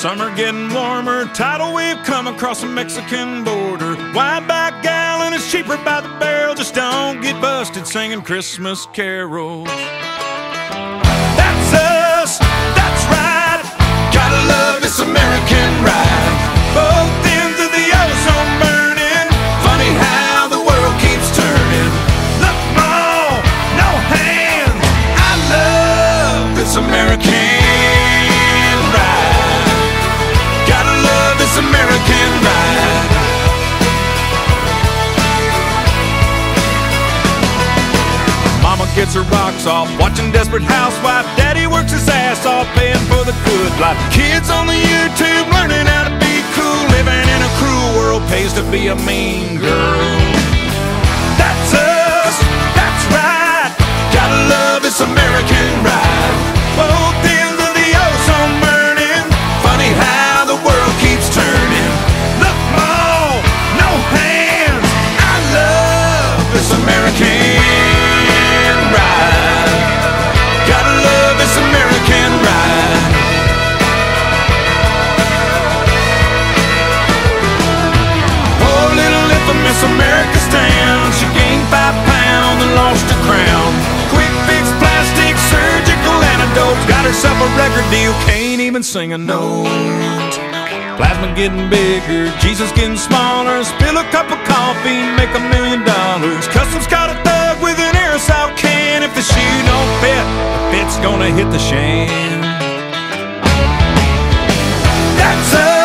Summer getting warmer, tidal wave come across the Mexican border. Wide back gallon is cheaper by the barrel. Just don't get busted singing Christmas carols. That's us, that's right. Gotta love this American ride. Both ends of the ozone burning. Funny how the world keeps turning. Look, Mom, no hands. I love this American ride. Gotta love this American ride. Mama gets her rocks off, watching Desperate Housewife. Daddy works his ass off, paying for the good life. Kids on the YouTube learning how to be cool. Living in a cruel world pays to be a mean girl. That's us, that's right. Gotta love this American ride. Both ends of the ozone burning. Funny how the world keeps turning. Look, Mom, no hands. I love this American ride. Gotta love this American ride. Poor little infamous America's town. She gained 5 pounds and lost her crown. Quick fix, plastic, surgical antidotes. Got herself a record deal, can't even sing a note. Plasma getting bigger, Jesus getting smaller. Spill a cup of coffee, make $1 million. Customs caught a thug with an aerosol can. If the shoe don't fit, the fit's gonna hit the shan. That's us.